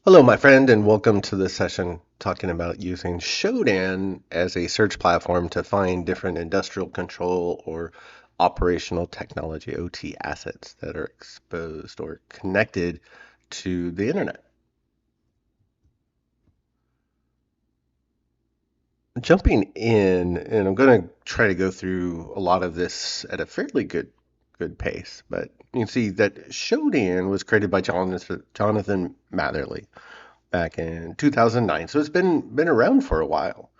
Hello, my friend, and welcome to this session talking about using Shodan as a search platform to find different industrial control or operational technology OT assets that are exposed or connected to the internet. Jumping in, and I'm going to try to go through a lot of this at a fairly good pace, but you can see that Shodan was created by Jonathan Matherly back in 2009. So it's been around for a while.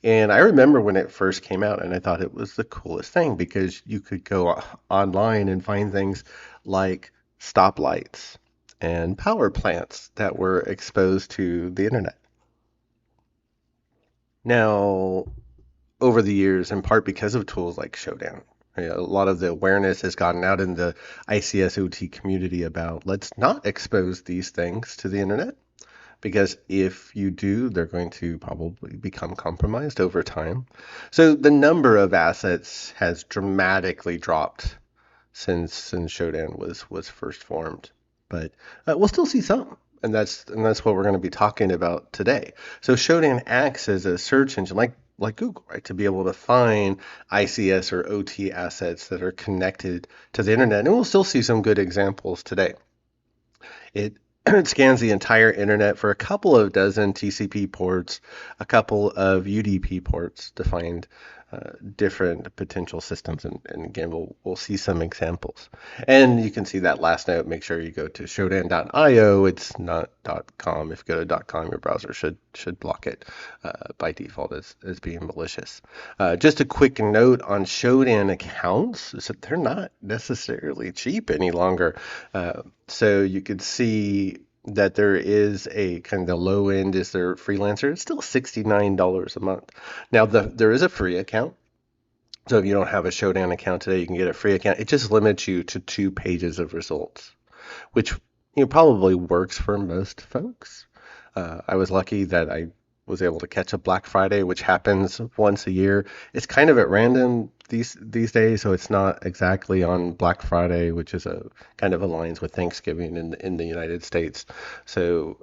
And I remember when it first came out, and I thought it was the coolest thing because you could go online and find things like stoplights and power plants that were exposed to the internet. Now, over the years, in part because of tools like Shodan, a lot of the awareness has gotten out in the ICS OT community about let's not expose these things to the internet. Because if you do, they're going to probably become compromised over time. So the number of assets has dramatically dropped since Shodan was first formed, but we'll still see some. And that's what we're going to be talking about today. So Shodan acts as a search engine like Google, right, to be able to find ICS or OT assets that are connected to the internet. And we'll still see some good examples today. It it scans the entire internet for a couple of dozen TCP ports, a couple of UDP ports to find different potential systems. And again, we'll see some examples. And you can see that last note. Make sure you go to shodan.io. It's not .com. If you go to .com, your browser should block it by default as being malicious. Just a quick note on Shodan accounts is that they're not necessarily cheap any longer. So you could see that there is a kind of the low end is their freelancer. It's still $69 a month. Now there is a free account. So if you don't have a Shodan account today, you can get a free account. It just limits you to 2 pages of results, which probably works for most folks. I was lucky that I was able to catch a Black Friday, which happens once a year. It's kind of at random these days, so it's not exactly on Black Friday, which is a kind of aligns with Thanksgiving in the United States. So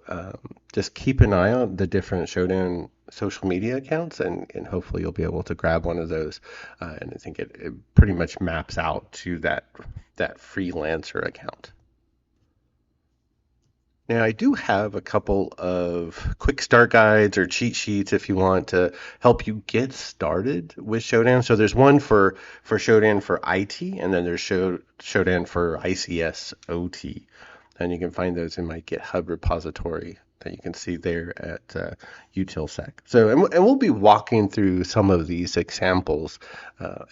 just keep an eye on the different Shodan social media accounts, and hopefully you'll be able to grab one of those. And I think it pretty much maps out to that freelancer account. Now, I do have a couple of quick start guides or cheat sheets if you want to help you get started with Shodan. So there's one for Shodan for IT, and then there's Shodan for ICS OT. And you can find those in my GitHub repository that you can see there at utilsec. So, and we'll be walking through some of these examples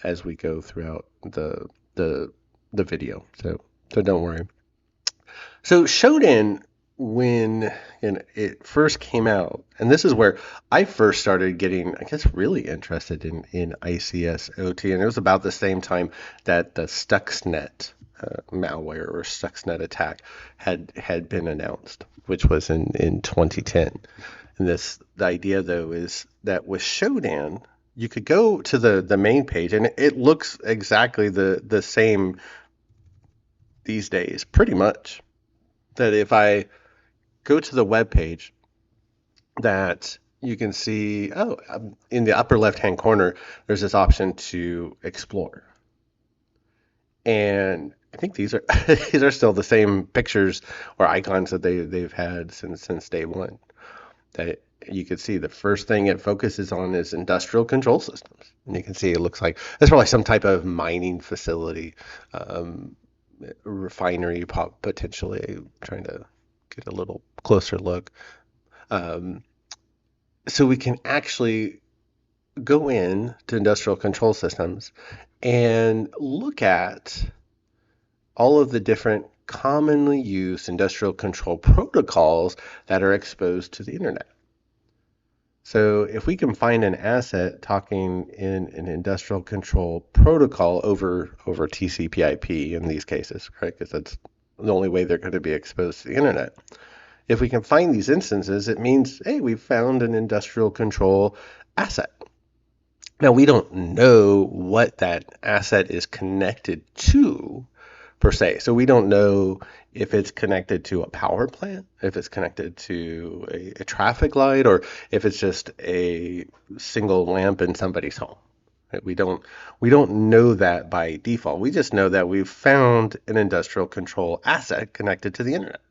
as we go throughout the video. So don't worry. So Shodan, when it first came out, and this is where I first started getting, I guess, really interested in ICS OT, and it was about the same time that the Stuxnet malware or Stuxnet attack had been announced, which was in 2010. And the idea though is that with Shodan, you could go to the main page, and it looks exactly the same these days, pretty much. That if I go to the web page, that you can see, in the upper left-hand corner, there's this option to explore. And I think these are these are still the same pictures or icons that they've had since day one. That you can see the first thing it focuses on is industrial control systems. And you can see it looks like that's probably some type of mining facility, refinery potentially. Trying to get a little closer look. So we can actually go in to industrial control systems and look at all of the different commonly used industrial control protocols that are exposed to the internet. So if we can find an asset talking in an industrial control protocol over TCP/IP in these cases, right? Because that's the only way they're going to be exposed to the internet. If we can find these instances, it means, hey, we've found an industrial control asset. Now, we don't know what that asset is connected to, per se. So we don't know if it's connected to a power plant, if it's connected to a traffic light, or if it's just a single lamp in somebody's home. Right? We don't know that by default. We just know that we've found an industrial control asset connected to the internet.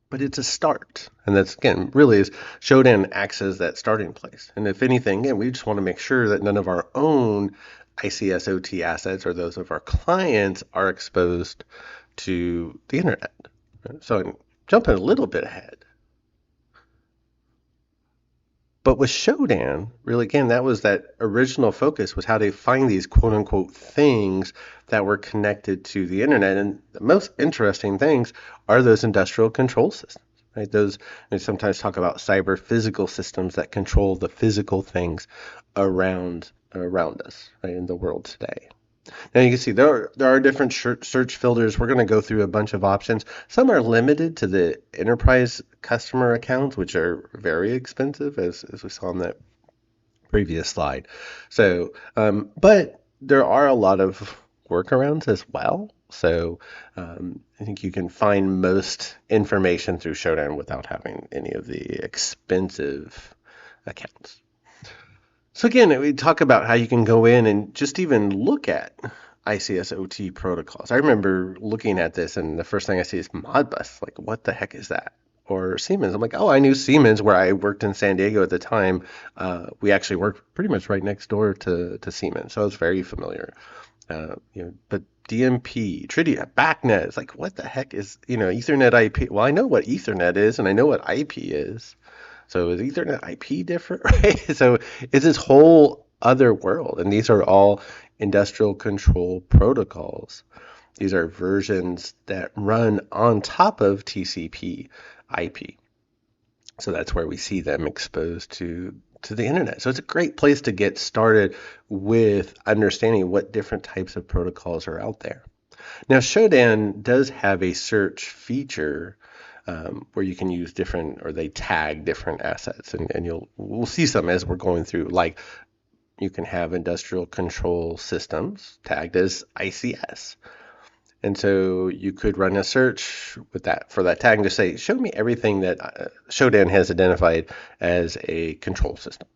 But it's a start. And that's, again, really is Shodan acts as that starting place. And if anything, again, we just want to make sure that none of our own ICS OT assets or those of our clients are exposed to the internet. So I'm jumping a little bit ahead. But with Shodan, really, again, that was that original focus was how to find these quote unquote things that were connected to the internet. And the most interesting things are those industrial control systems, right? Those, we sometimes talk about cyber physical systems that control the physical things around us, right, in the world today. Now you can see there are different search filters. We're going to go through a bunch of options. Some are limited to the enterprise customer accounts, which are very expensive, as we saw on that previous slide. So, but there are a lot of workarounds as well. So I think you can find most information through Shodan without having any of the expensive accounts. So again, we talk about how you can go in and just even look at ICS OT protocols. I remember looking at this and the first thing I see is Modbus. Like, what the heck is that? Or Siemens. I'm like, oh, I knew Siemens where I worked in San Diego at the time. We actually worked pretty much right next door to Siemens, so I was very familiar. But DMP, Tridia, BACnet, it's like, what the heck is, Ethernet IP? Well, I know what Ethernet is and I know what IP is. So is Ethernet IP different, right? So it's this whole other world, and these are all industrial control protocols. These are versions that run on top of TCP IP. So that's where we see them exposed to the internet. So it's a great place to get started with understanding what different types of protocols are out there. Now, Shodan does have a search feature where you can use different, or they tag different assets, and we'll see some as we're going through. Like, you can have industrial control systems tagged as ICS, and so you could run a search with that for that tag and just say, show me everything that Shodan has identified as a control system.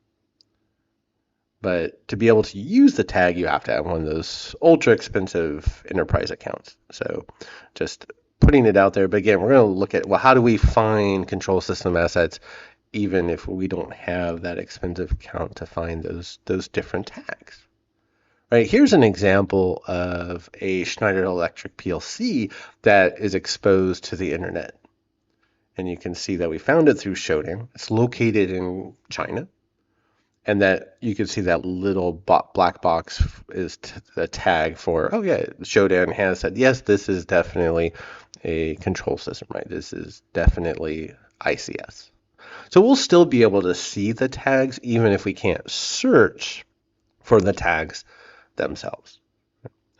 But to be able to use the tag, you have to have one of those ultra expensive enterprise accounts. So just putting it out there. But again, we're going to look at, well, how do we find control system assets even if we don't have that expensive account to find those different tags? Right, here's an example of a Schneider Electric PLC that is exposed to the internet. And you can see that we found it through Shodan. It's located in China. And that you can see that little black box is the tag for, oh yeah, Shodan has said, yes, this is definitely a control system, right? This is definitely ICS. So we'll still be able to see the tags even if we can't search for the tags themselves.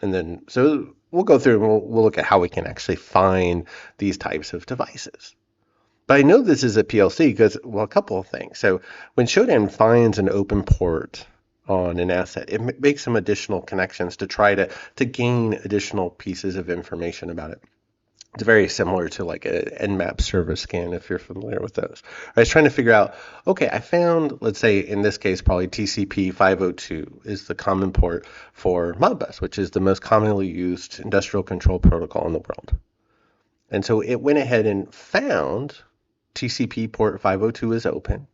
And then, so we'll go through and we'll look at how we can actually find these types of devices. But I know this is a PLC because, well, a couple of things. So when Shodan finds an open port on an asset, it makes some additional connections to try to gain additional pieces of information about it. It's very similar to like an Nmap service scan, if you're familiar with those. I was trying to figure out, okay, I found, let's say in this case, probably TCP 502 is the common port for Modbus, which is the most commonly used industrial control protocol in the world. And so it went ahead and found TCP port 502 is open.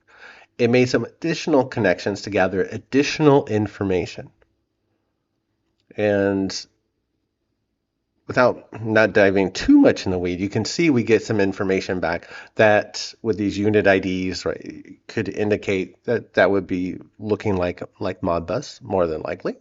It made some additional connections to gather additional information. And without not diving too much in the weed, you can see we get some information back that with these unit IDs, right, could indicate that would be looking like Modbus, more than likely.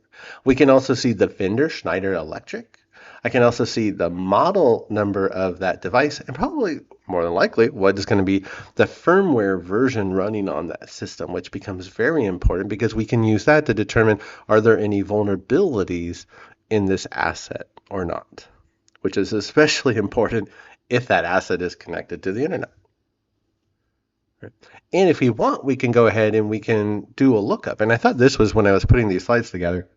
We can also see the vendor, Schneider Electric. I can also see the model number of that device, and probably more than likely what is going to be the firmware version running on that system, which becomes very important because we can use that to determine, are there any vulnerabilities in this asset or not, which is especially important if that asset is connected to the internet. And if we want, we can go ahead and we can do a lookup. And I thought this was when I was putting these slides together.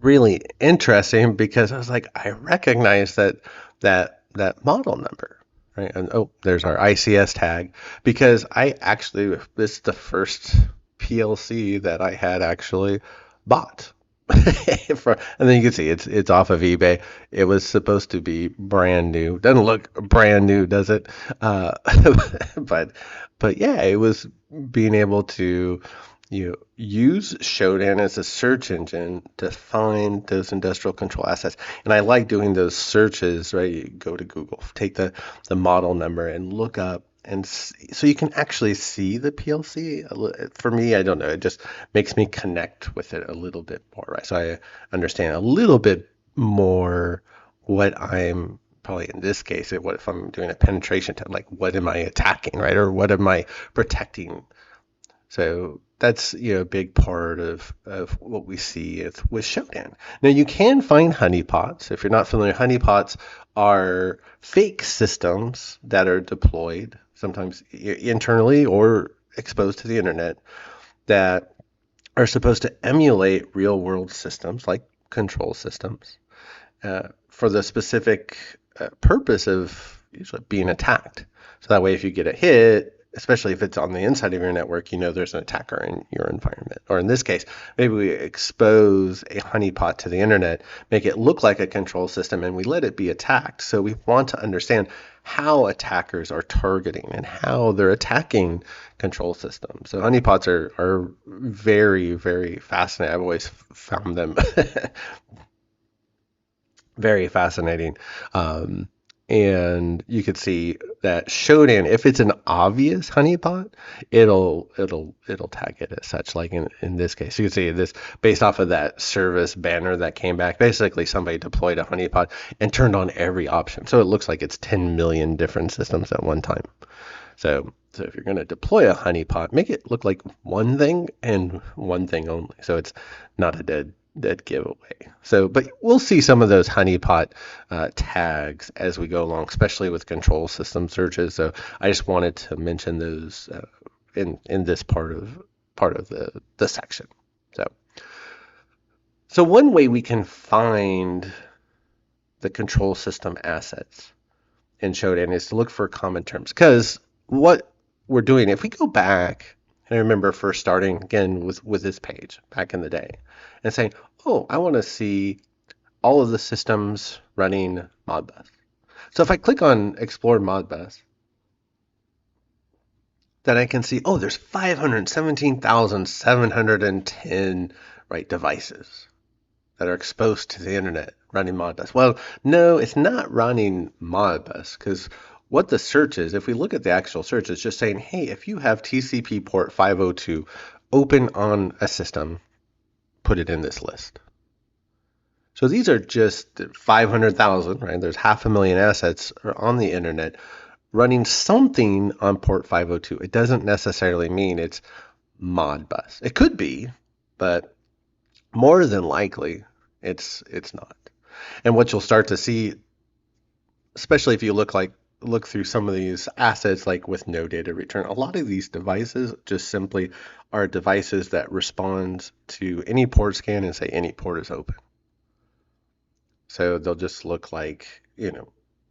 really interesting because I was like, I recognize that model number, right? And oh, there's our ICS tag because this is the first PLC that I had actually bought. And then you can see it's off of eBay. It was supposed to be brand new. Doesn't look brand new, does it? Uh, but but yeah, it was being able to use Shodan as a search engine to find those industrial control assets. And I like doing those searches, right? You go to Google, take the model number and look up and see, so you can actually see the PLC. For me, I don't know, it just makes me connect with it a little bit more, right? So I understand a little bit more what I'm probably in this case, what if I'm doing a penetration test, like what am I attacking, right? Or what am I protecting? So that's a big part of what we see with Shodan. Now you can find honeypots. If you're not familiar, honeypots are fake systems that are deployed sometimes internally or exposed to the internet that are supposed to emulate real world systems like control systems for the specific purpose of usually being attacked. So that way, if you get a hit, especially if it's on the inside of your network, there's an attacker in your environment. Or in this case, maybe we expose a honeypot to the internet, make it look like a control system, and we let it be attacked. So we want to understand how attackers are targeting and how they're attacking control systems. So honeypots are very, very fascinating. I've always found them very fascinating. And you could see that Shodan, if it's an obvious honeypot, it'll tag it as such. Like in this case, you can see this based off of that service banner that came back. Basically, somebody deployed a honeypot and turned on every option, so it looks like it's 10 million different systems at one time. So if you're going to deploy a honeypot, make it look like one thing and one thing only. So it's not a dead giveaway. So, but we'll see some of those honeypot tags as we go along, especially with control system searches. So I just wanted to mention those in this part of the section. So one way we can find the control system assets in Shodan is to look for common terms, because what we're doing, if we go back, and I remember first starting again with this page back in the day and saying, oh, I want to see all of the systems running Modbus. So if I click on Explore Modbus, then I can see, oh, there's 517,710 devices that are exposed to the internet running Modbus. Well, no, it's not running Modbus, because what the search is, if we look at the actual search, it's just saying, hey, if you have TCP port 502 open on a system, put it in this list. So these are just 500,000, right? There's 500,000 assets on the internet running something on port 502. It doesn't necessarily mean it's Modbus. It could be, but more than likely, it's not. And what you'll start to see, especially if you look through some of these assets, like with no data return, a lot of these devices just simply are devices that respond to any port scan and say any port is open. So they'll just look like,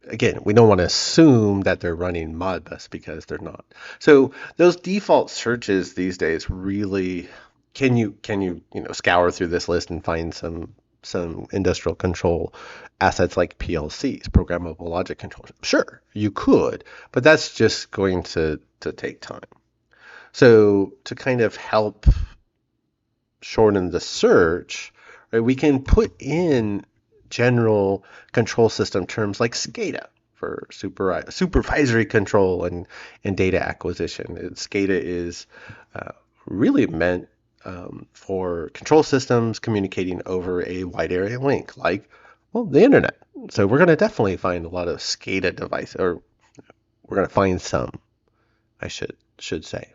again, we don't want to assume that they're running Modbus because they're not. So those default searches these days really, can you scour through this list and find some industrial control assets like PLCs, Programmable Logic Controllers? Sure, you could, but that's just going to take time. So to kind of help shorten the search, right, we can put in general control system terms like SCADA for supervisory control and data acquisition. SCADA is really meant for control systems communicating over a wide area link, like, well, the internet. So we're going to definitely find a lot of SCADA devices, or we're going to find some, I should say.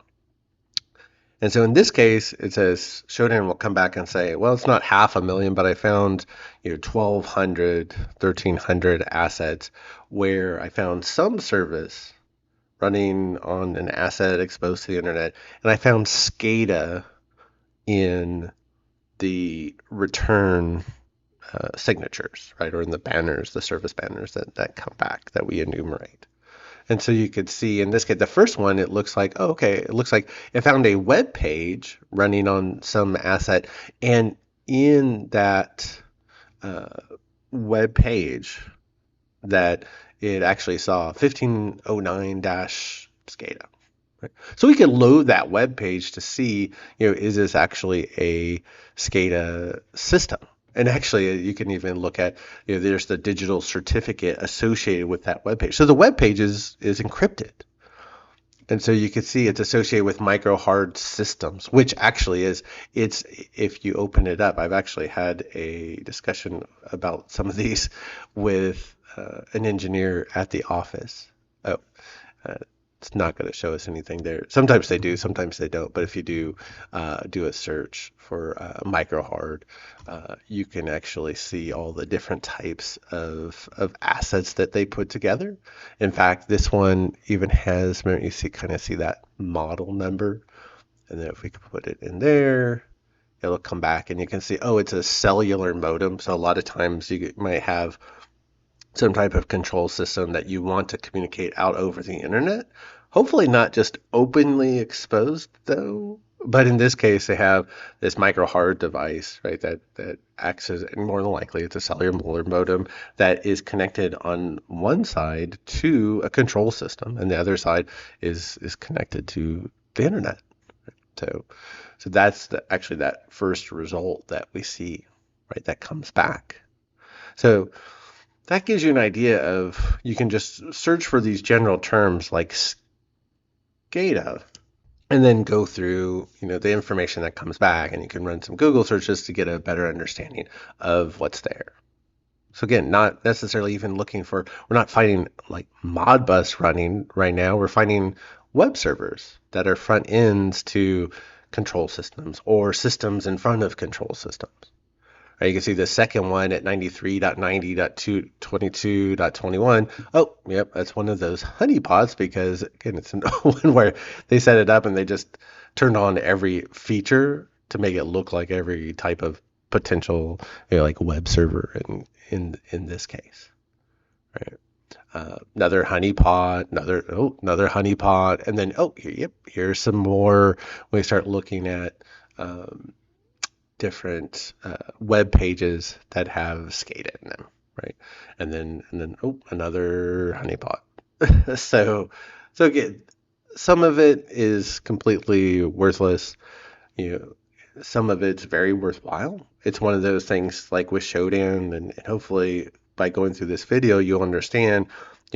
And so in this case, it says Shodan will come back and say, well, it's not 500,000, but I found 1,200, 1,300 assets where I found some service running on an asset exposed to the internet, and I found SCADA in the return signatures, right? Or in the banners, the service banners that come back that we enumerate. And so you could see in this case, the first one, it looks like, oh, okay, it looks like it found a web page running on some asset. And in that web page, that it actually saw 1509-SCADA. Right? So we can load that web page to see, is this actually a SCADA system? And actually, you can even look at, there's the digital certificate associated with that web page. So the web page is encrypted. And so you can see it's associated with micro hard systems, which actually if you open it up, I've actually had a discussion about some of these with an engineer at the office. Oh, it's not going to show us anything there. Sometimes they do, sometimes they don't. But if you do a search for micro hard, you can actually see all the different types of assets that they put together. In fact, this one even has, you kind of see that model number. And then if we can put it in there, it'll come back and you can see, oh, it's a cellular modem. So a lot of times you might have some type of control system that you want to communicate out over the internet. Hopefully not just openly exposed though, but in this case they have this micro hard device, right, that acts as, and more than likely it's a cellular modem that is connected on one side to a control system and the other side is connected to the internet. So that's actually that first result that we see, right, that comes back. So that gives you an idea of, you can just search for these general terms like SCADA and then go through, the information that comes back, and you can run some Google searches to get a better understanding of what's there. So again, not necessarily even we're not finding like Modbus running right now. We're finding web servers that are front ends to control systems or systems in front of control systems. Right, you can see the second one at 93.90.22.21. Oh, yep, that's one of those honeypots because, again, it's one where they set it up and they just turned on every feature to make it look like every type of potential, like web server in this case. Right. Another honeypot, another honeypot, and then, here's some more. We start looking at different web pages that have SCADA in them, right? And then another honeypot. so again, some of it is completely worthless. Some of it's very worthwhile. It's one of those things like with Shodan, and hopefully by going through this video, you'll understand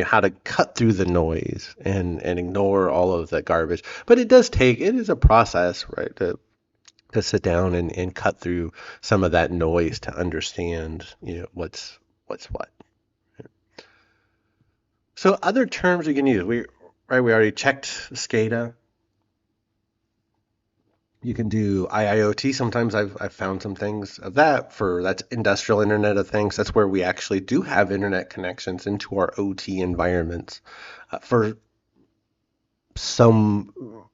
how to cut through the noise and ignore all of the garbage. But it is a process, right? To sit down and cut through some of that noise to understand, what's what. So other terms we can use, we already checked SCADA. You can do IIoT. Sometimes I've found some things of that's industrial Internet of Things. That's where we actually do have internet connections into our OT environments for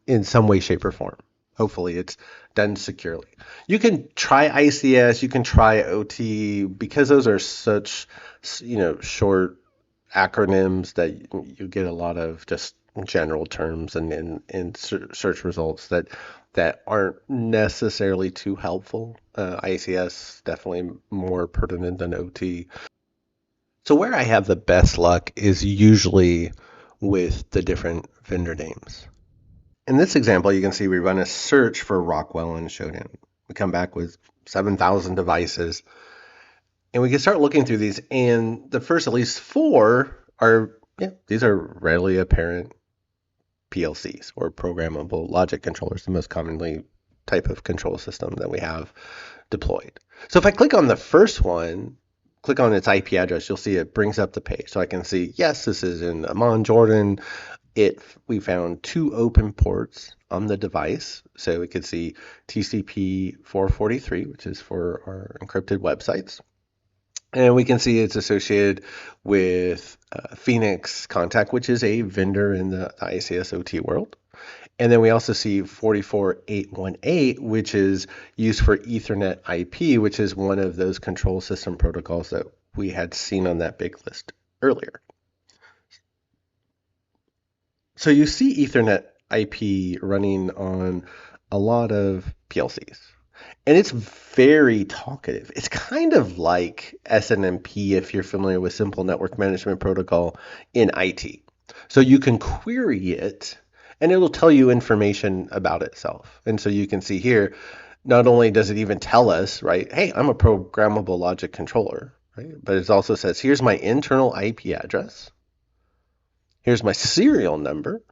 in some way, shape, or form. Hopefully it's done securely. You can try ICS, you can try OT, because those are such, short acronyms that you get a lot of just general terms and search results that aren't necessarily too helpful. ICS definitely more pertinent than OT. So where I have the best luck is usually with the different vendor names. In this example, you can see we run a search for Rockwell and Shodan. We come back with 7,000 devices, and we can start looking through these. And the first, at least 4 these are readily apparent PLCs, or Programmable Logic Controllers, the most commonly type of control system that we have deployed. So if I click on the first one, click on its IP address, you'll see it brings up the page. So I can see, yes, this is in Amman, Jordan. We found 2 open ports on the device. So we could see TCP 443, which is for our encrypted websites. And we can see it's associated with Phoenix Contact, which is a vendor in the ICS OT world. And then we also see 44818, which is used for Ethernet IP, which is one of those control system protocols that we had seen on that big list earlier. So you see Ethernet IP running on a lot of PLCs. And it's very talkative. It's kind of like SNMP if you're familiar with Simple Network Management Protocol in IT. So you can query it and it'll tell you information about itself. And so you can see here, not only does it even tell us, right, hey, I'm a programmable logic controller, right? But it also says, here's my internal IP address. Here's my serial number.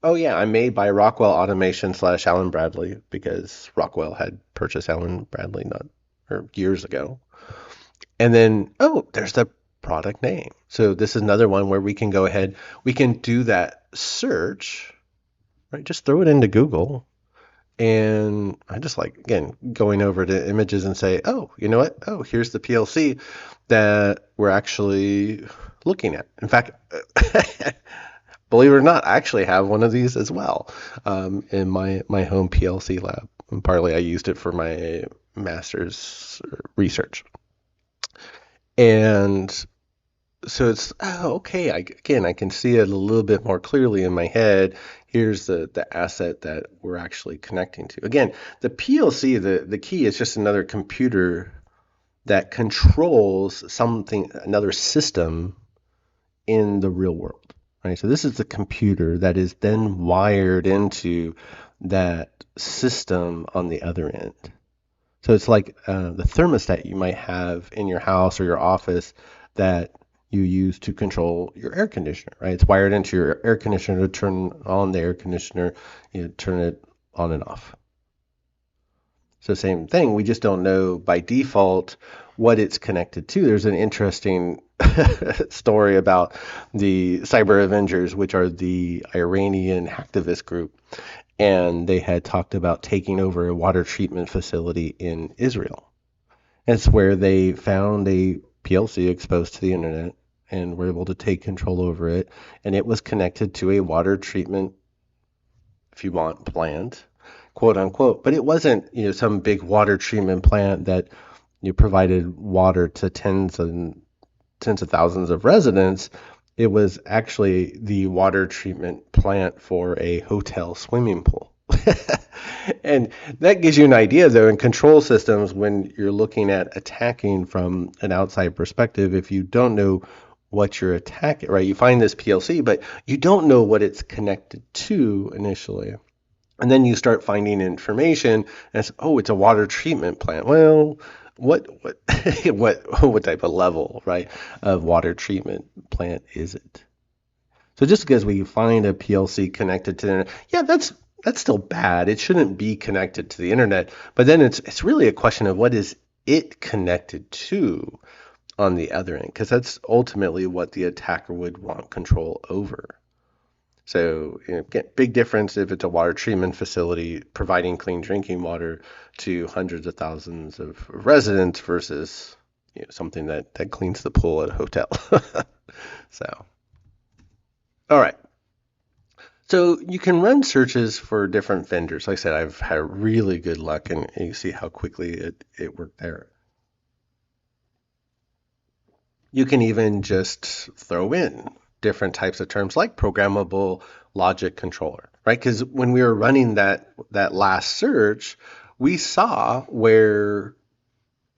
Oh yeah, I'm made by Rockwell Automation / Allen Bradley because Rockwell had purchased Allen Bradley years ago. And then, oh, there's the product name. So this is another one where we can go ahead, we can do that search, right? Just throw it into Google. And I just like, again, going over to images and say, oh, you know what? Oh, here's the PLC that we're actually looking at. In fact, believe it or not, I actually have one of these as well in my home PLC lab. And partly I used it for my master's research. And so it's, oh, okay, I can see it a little bit more clearly in my head. Here's the asset that we're actually connecting to. Again, the PLC, the key is just another computer that controls something, another system in the real world, right? So this is the computer that is then wired into that system on the other end. So it's like the thermostat you might have in your house or your office that you use to control your air conditioner, right? It's wired into your air conditioner to turn on the air conditioner, turn it on and off. So same thing, we just don't know by default what it's connected to. There's an interesting story about the Cyber Avengers, which are the Iranian hacktivist group. And they had talked about taking over a water treatment facility in Israel. It's where they found a PLC exposed to the internet and were able to take control over it. And it was connected to a water treatment, if you want, plant, quote unquote. But it wasn't, some big water treatment plant that provided water to tens of thousands of residents. It was actually the water treatment plant for a hotel swimming pool. And that gives you an idea, though, in control systems, when you're looking at attacking from an outside perspective, if you don't know what you're attacking, right? You find this PLC, but you don't know what it's connected to initially. And then you start finding information, and it's, oh, it's a water treatment plant. Well, what what type of level, right, of water treatment plant is it? So just because we find a PLC connected to the internet, yeah, that's still bad. It shouldn't be connected to the internet. But then it's really a question of what is it connected to on the other end, because that's ultimately what the attacker would want control over. So, big difference if it's a water treatment facility providing clean drinking water to hundreds of thousands of residents versus something that cleans the pool at a hotel. So, all right. So you can run searches for different vendors. Like I said, I've had really good luck, and you see how quickly it worked there. You can even just throw in different types of terms like programmable logic controller, right? Because when we were running that last search, we saw where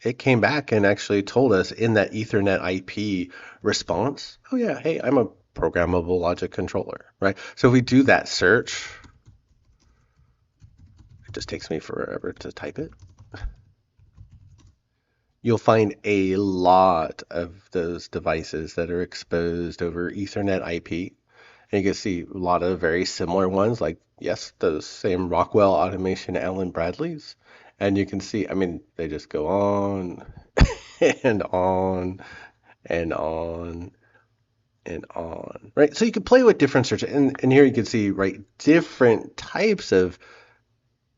it came back and actually told us in that Ethernet IP response, oh yeah, hey, I'm a programmable logic controller, right? So if we do that search, it just takes me forever to type it. You'll find a lot of those devices that are exposed over Ethernet IP. And you can see a lot of very similar ones, like, yes, those same Rockwell Automation Allen Bradleys. And you can see, I mean, they just go on and on and on and on, right? So you can play with different searches. And here you can see, right, different types of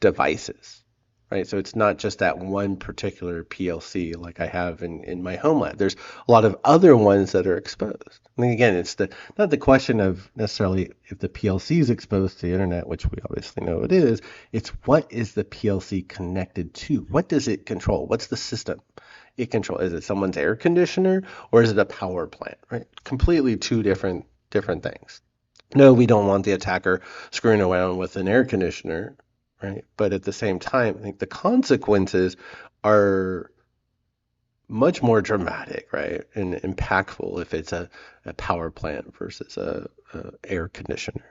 devices. right? So it's not just that one particular PLC like I have in my home lab. There's a lot of other ones that are exposed. And again, it's not the question of necessarily if the PLC is exposed to the internet, which we obviously know it is. It's what is the PLC connected to? What does it control? What's the system it controls? Is it someone's air conditioner or is it a power plant, right? Completely two different things. No, we don't want the attacker screwing around with an air conditioner, right? But at the same time, I think the consequences are much more dramatic, right? And impactful if it's a power plant versus a air conditioner.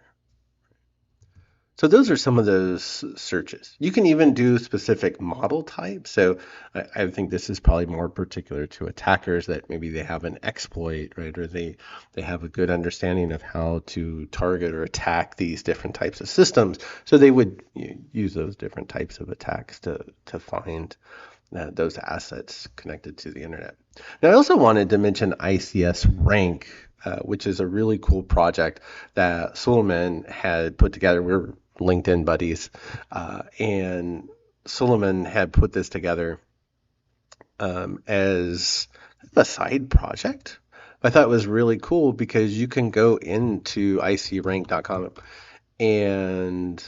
So those are some of those searches. You can even do specific model types. So I think this is probably more particular to attackers that maybe they have an exploit, right? Or they have a good understanding of how to target or attack these different types of systems. So they would use those different types of attacks to find those assets connected to the internet. Now, I also wanted to mention ICS Rank, which is a really cool project that Suleiman had put together. We're LinkedIn buddies, and Suleiman had put this together as a side project. I thought it was really cool because you can go into icrank.com and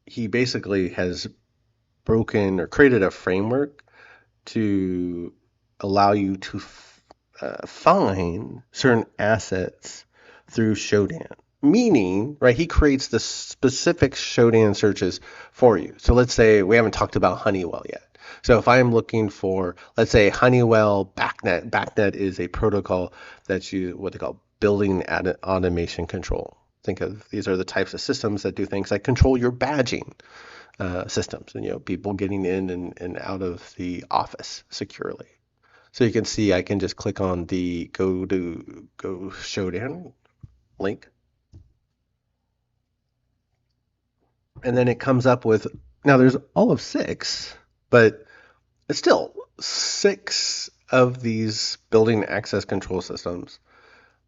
he basically has broken or created a framework to allow you to find certain assets through Shodan. Meaning, right, he creates the specific Shodan searches for you. So let's say we haven't talked about Honeywell yet. So if I'm looking for, let's say, Honeywell BACnet. BACnet is a protocol that's what they call building automation control. Think of these are the types of systems that do things like control your badging systems and people getting in and out of the office securely. So you can see I can just click on the go Shodan link. And then it comes up with, now there's all of 6, but it's still 6 of these building access control systems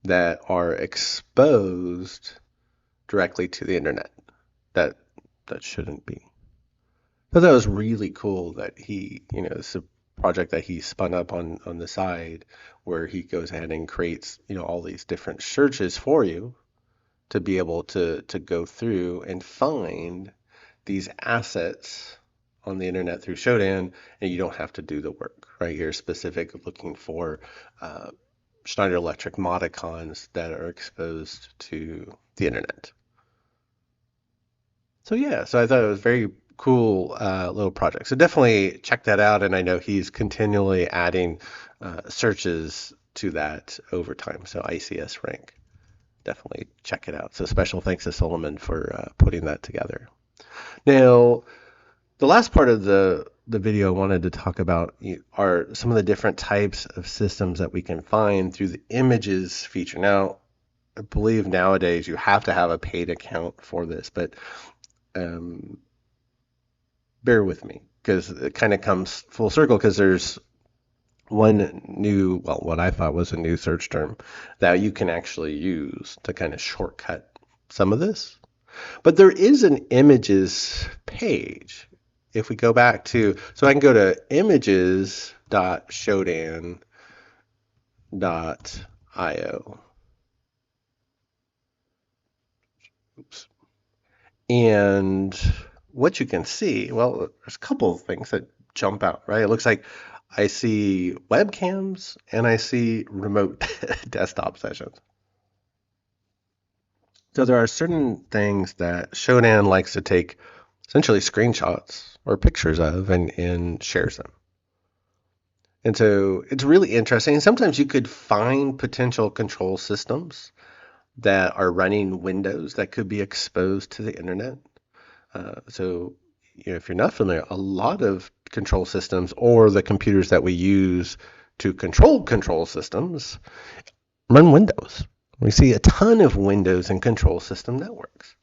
that are exposed directly to the internet. That shouldn't be. So that was really cool that he, it's a project that he spun up on the side where he goes ahead and creates, all these different searches for you to be able to go through and find these assets on the internet through Shodan, and you don't have to do the work, right? You're specific looking for Schneider Electric Modicons that are exposed to the internet. So yeah, so I thought it was very cool little project. So definitely check that out, and I know he's continually adding searches to that over time. So ICS Rank. Definitely check it out. So special thanks to Suleiman for putting that together. Now, the last part of the video I wanted to talk about are some of the different types of systems that we can find through the images feature. Now, I believe nowadays you have to have a paid account for this, but bear with me because it kind of comes full circle because there's one new, what I thought was a new search term that you can actually use to kind of shortcut some of this. But there is an images page. If we go back to, so I can go to images.shodan.io. Oops. And what you can see, well, there's a couple of things that jump out, right? It looks like I see webcams and I see remote desktop sessions. So there are certain things that Shodan likes to take essentially screenshots or pictures of and shares them. And so it's really interesting. Sometimes you could find potential control systems that are running Windows that could be exposed to the internet. So if you're not familiar, a lot of control systems or the computers that we use to control systems run Windows. We see a ton of Windows and control system networks.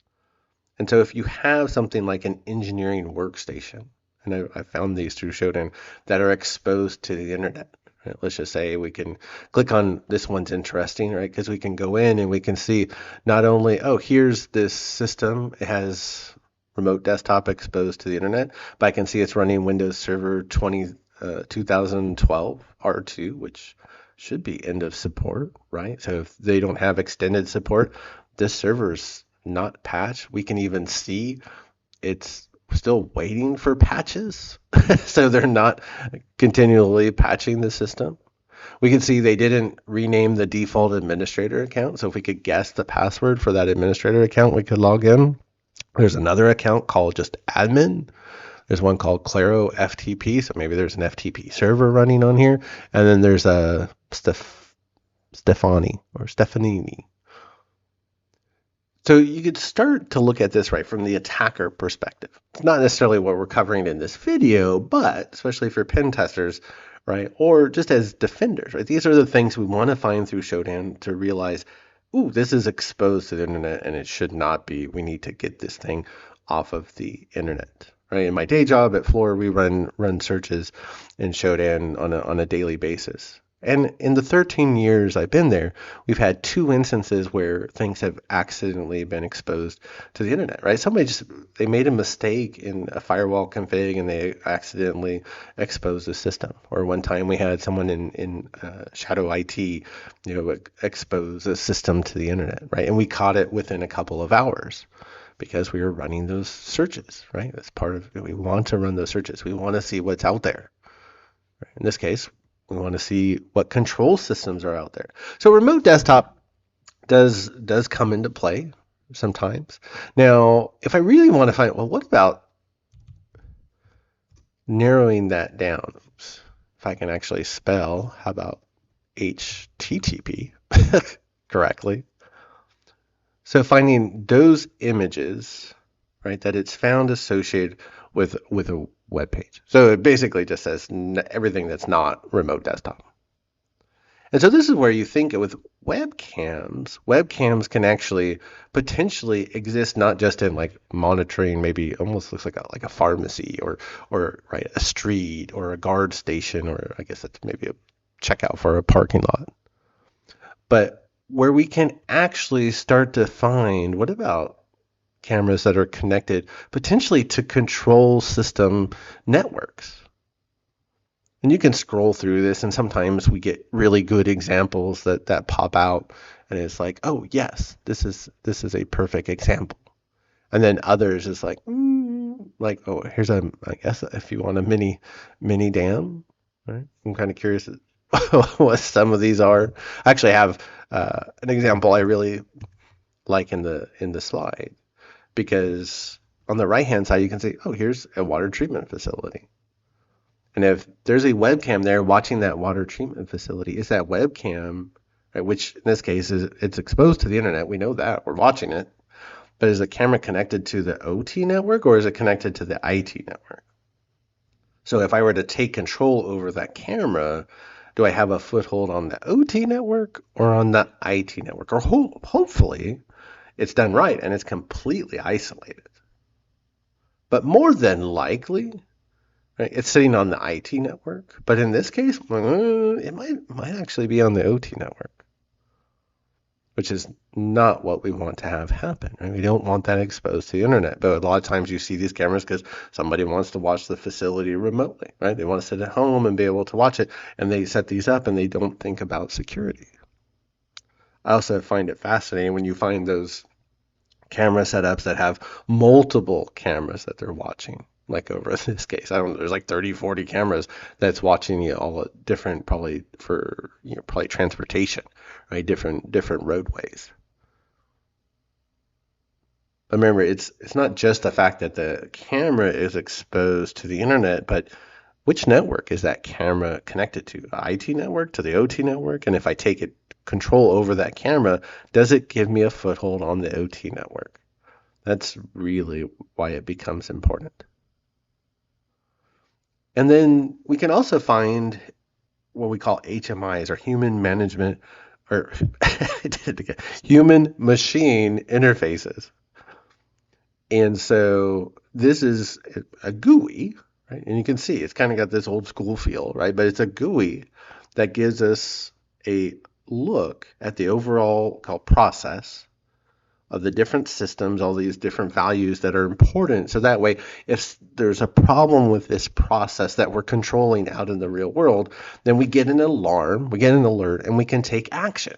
And so if you have something like an engineering workstation, and I found these through Shodan, that are exposed to the internet, right? Let's just say we can click on this one's interesting, right? Because we can go in and we can see not only, here's this system, it has remote desktop exposed to the internet, but I can see it's running Windows Server 2012 R2, which should be end of support, right? So if they don't have extended support, this server's not patched. We can even see it's still waiting for patches. So they're not continually patching the system. We can see they didn't rename the default administrator account. So if we could guess the password for that administrator account, we could log in. There's another account called just admin. There's one called Claro FTP. So maybe there's an FTP server running on here. And then there's a Stefanini. So you could start to look at this right from the attacker perspective. It's not necessarily what we're covering in this video, but especially for pen testers, right? Or just as defenders, right? These are the things we want to find through Shodan to realize, ooh, this is exposed to the internet and it should not be. We need to get this thing off of the internet, right? In my day job at Floor, we run searches in Shodan on a daily basis. And in the 13 years I've been there, we've had 2 instances where things have accidentally been exposed to the internet, right? They made a mistake in a firewall config and they accidentally exposed the system. Or one time we had someone in Shadow IT, expose a system to the internet, right? And we caught it within a couple of hours because we were running those searches, right? That's part of it. We want to run those searches. We want to see what's out there. Right? In this case, we want to see what control systems are out there. So remote desktop does come into play sometimes. Now, if I really want to find, well, what about narrowing that down? Oops. If I can actually spell, how about HTTP correctly? So finding those images, right, that it's found associated with a web page. So it basically just says everything that's not remote desktop. And so this is where you think with webcams can actually potentially exist not just in like monitoring, maybe almost looks like a pharmacy or right, a street or a guard station, or I guess that's maybe a checkout for a parking lot. But where we can actually start to find, what about cameras that are connected potentially to control system networks? And you can scroll through this, and sometimes we get really good examples that pop out, and it's like, oh yes, this is a perfect example. And then others is like, oh, here's I guess if you want a mini dam, right? I'm kind of curious what some of these are. I actually have an example I really like in the slide, because on the right hand side you can see, oh, here's a water treatment facility. And if there's a webcam there watching that water treatment facility, is that webcam, right, which in this case it's exposed to the internet, we know that, we're watching it, but is the camera connected to the OT network or is it connected to the IT network? So if I were to take control over that camera, do I have a foothold on the OT network or on the IT network? Or hopefully it's done right and it's completely isolated. But more than likely, right, it's sitting on the IT network. But in this case, it might actually be on the OT network, which is not what we want to have happen. Right? We don't want that exposed to the internet. But a lot of times you see these cameras because somebody wants to watch the facility remotely, right? They want to sit at home and be able to watch it, and they set these up and they don't think about security. I also find it fascinating when you find those camera setups that have multiple cameras that they're watching. Like over in this case, I don't know, there's like 30, 40 cameras that's watching all at different, probably for probably transportation, right? Different roadways. But remember, it's not just the fact that the camera is exposed to the internet, but which network is that camera connected to? The IT network, to the OT network? And if I take control over that camera, does it give me a foothold on the OT network? That's really why it becomes important. And then we can also find what we call HMIs, or human management, or human machine interfaces. And so this is a GUI, right? And you can see it's kind of got this old school feel, right? But it's a GUI that gives us a look at the overall process of the different systems, all these different values that are important. So that way, if there's a problem with this process that we're controlling out in the real world, then we get an alarm, we get an alert, and we can take action,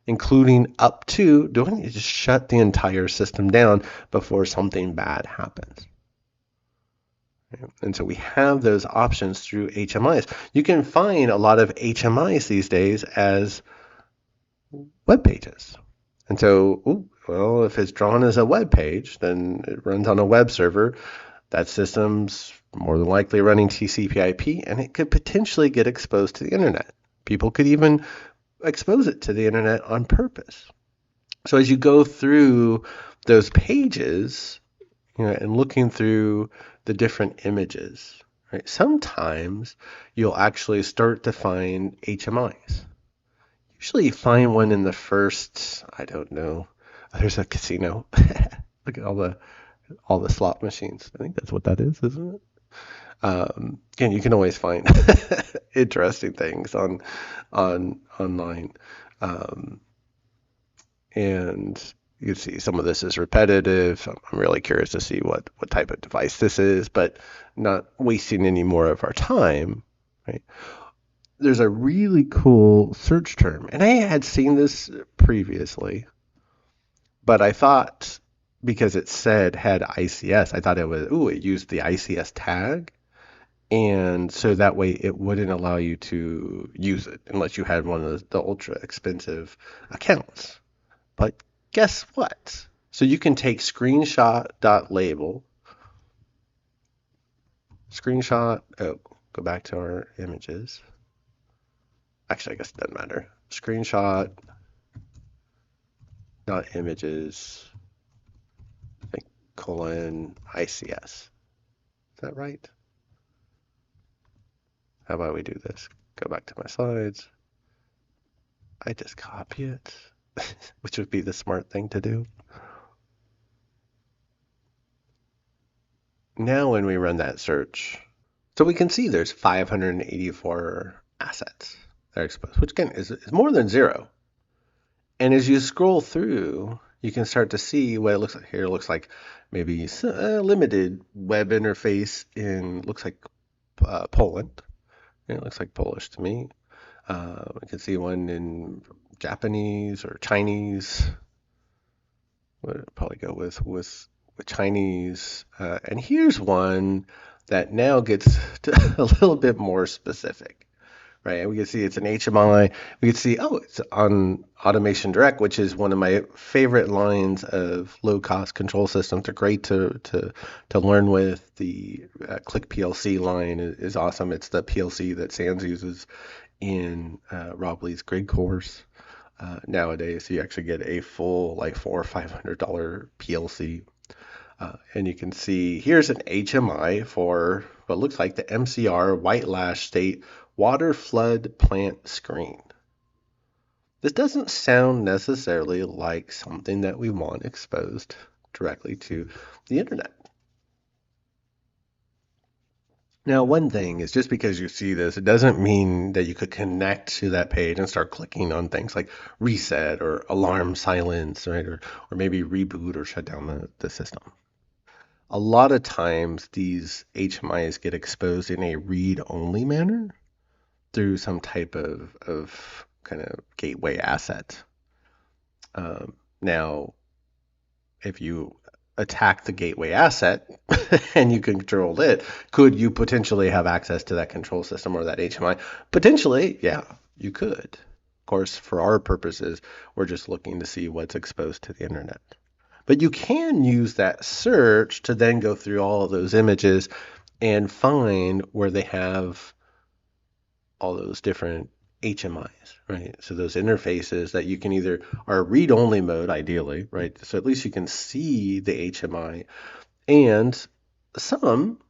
including up to doing it, just shut the entire system down before something bad happens. And so we have those options through HMIs. You can find a lot of HMIs these days as web pages. And so, well, if it's drawn as a web page, then it runs on a web server. That system's more than likely running TCP/IP, and it could potentially get exposed to the internet. People could even expose it to the internet on purpose. So as you go through those pages, and looking through the different images, right? Sometimes you'll actually start to find HMIs. Usually you find one in the first, I don't know, there's a casino. Look at all the slot machines. I think that's what that is, isn't it? Again, you can always find interesting things on online, and you can see some of this is repetitive. I'm really curious to see what type of device this is, but not wasting any more of our time, right? There's a really cool search term, and I had seen this previously, but I thought because it had ICS, I thought it used the ICS tag, and so that way it wouldn't allow you to use it unless you had one of the ultra expensive accounts. But guess what? So you can take screenshot.label, go back to our images. Actually, I guess it doesn't matter. Screenshot, not images, I think :ICS. Is that right? How about we do this? Go back to my slides. I just copy it, which would be the smart thing to do. Now when we run that search, so we can see there's 584 assets that are exposed, which again is more than zero. And as you scroll through, you can start to see what it looks like here. It looks like maybe a limited web interface looks like Poland. It looks like Polish to me. I can see one in Japanese or Chinese. Would probably go with Chinese. And here's one that now gets a little bit more specific, right? And we can see it's an HMI. We can see, it's on Automation Direct, which is one of my favorite lines of low-cost control systems. They're great to learn with. The Click PLC line is awesome. It's the PLC that SANS uses in Rob Lee's grid course. Nowadays, you actually get a full $400 or $500 PLC. And you can see here's an HMI for what looks like the MCR White Lash State Water Flood Plant Screen. This doesn't sound necessarily like something that we want exposed directly to the internet. Now, one thing is just because you see this, it doesn't mean that you could connect to that page and start clicking on things like reset or alarm silence, right? Or maybe reboot or shut down the system. A lot of times these HMIs get exposed in a read-only manner through some type of kind of gateway asset. Now, if you attack the gateway asset and you control it, could you potentially have access to that control system or that HMI? Potentially, yeah, you could. Of course, for our purposes, we're just looking to see what's exposed to the internet. But you can use that search to then go through all of those images and find where they have all those different HMIs, right? So those interfaces that you can either are read-only mode, ideally, right? So at least you can see the HMI, and some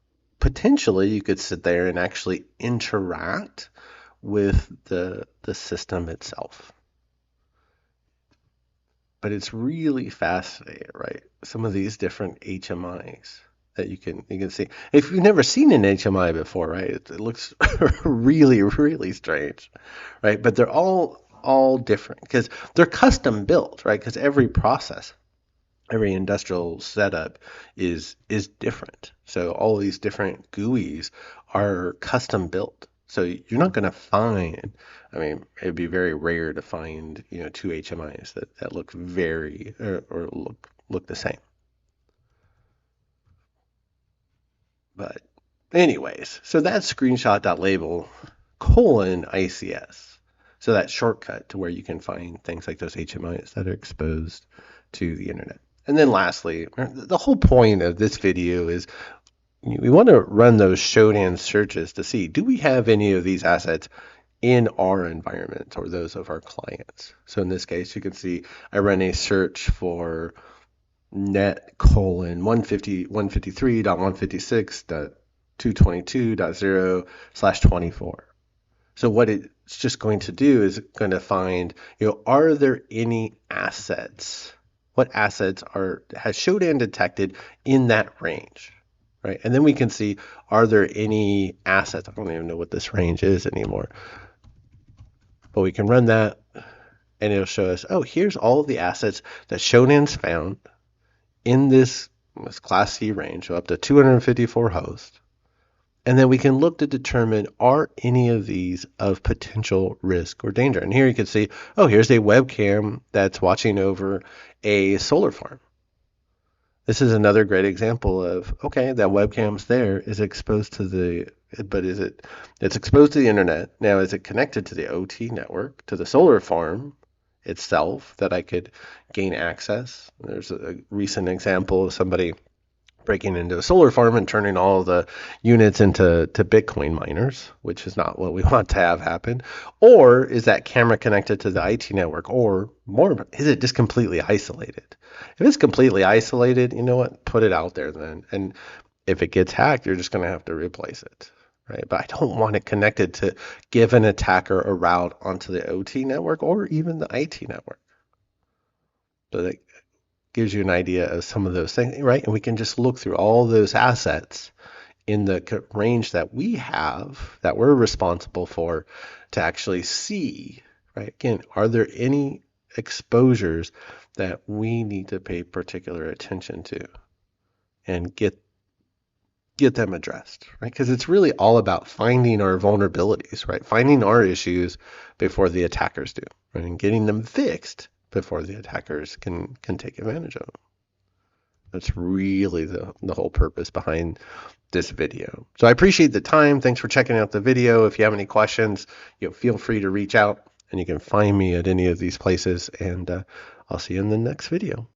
potentially you could sit there and actually interact with the system itself. But it's really fascinating, right? Some of these different HMIs that you can see. If you've never seen an HMI before, right, it looks really, really strange, right? But they're all different because they're custom built, right? Because every process every industrial setup is different. So all these different GUIs are custom built. So you're not going to find, I mean, it'd be very rare to find, two HMIs that look very or look the same. But anyways, so that's screenshot.label colon ICS. So that shortcut to where you can find things like those HMIs that are exposed to the internet. And then lastly, the whole point of this video is we want to run those Shodan searches to see, do we have any of these assets in our environment or those of our clients? So in this case, you can see I run a search for net colon 153.156.222.0/24. So what it's just going to do is going to find, are there any assets? What assets has Shodan detected in that range, right? And then we can see, are there any assets? I don't even know what this range is anymore, but we can run that and it'll show us, oh, here's all of the assets that Shodan's found in this Class C range, so up to 254 hosts. And then we can look to determine, are any of these of potential risk or danger? And here you can see, oh, here's a webcam that's watching over a solar farm. This is another great example of, okay, that webcam's there, is exposed to it's exposed to the internet. Now, is it connected to the OT network, to the solar farm itself that I could gain access? There's a recent example of somebody breaking into a solar farm and turning all the units into Bitcoin miners, which is not what we want to have happen. Or is that camera connected to the IT network? Or more, is it just completely isolated? If it's completely isolated, you know what? Put it out there then. And if it gets hacked, you're just going to have to replace it, right? But I don't want it connected to give an attacker a route onto the OT network or even the IT network. So that gives you an idea of some of those things, right? And we can just look through all those assets in the range that we have, that we're responsible for, to actually see, right? Again, are there any exposures that we need to pay particular attention to and get them addressed, right? Because it's really all about finding our vulnerabilities, right? Finding our issues before the attackers do, right? And getting them fixed before the attackers can take advantage of them. That's really the whole purpose behind this video. So I appreciate the time. Thanks for checking out the video. If you have any questions, feel free to reach out, and you can find me at any of these places, and I'll see you in the next video.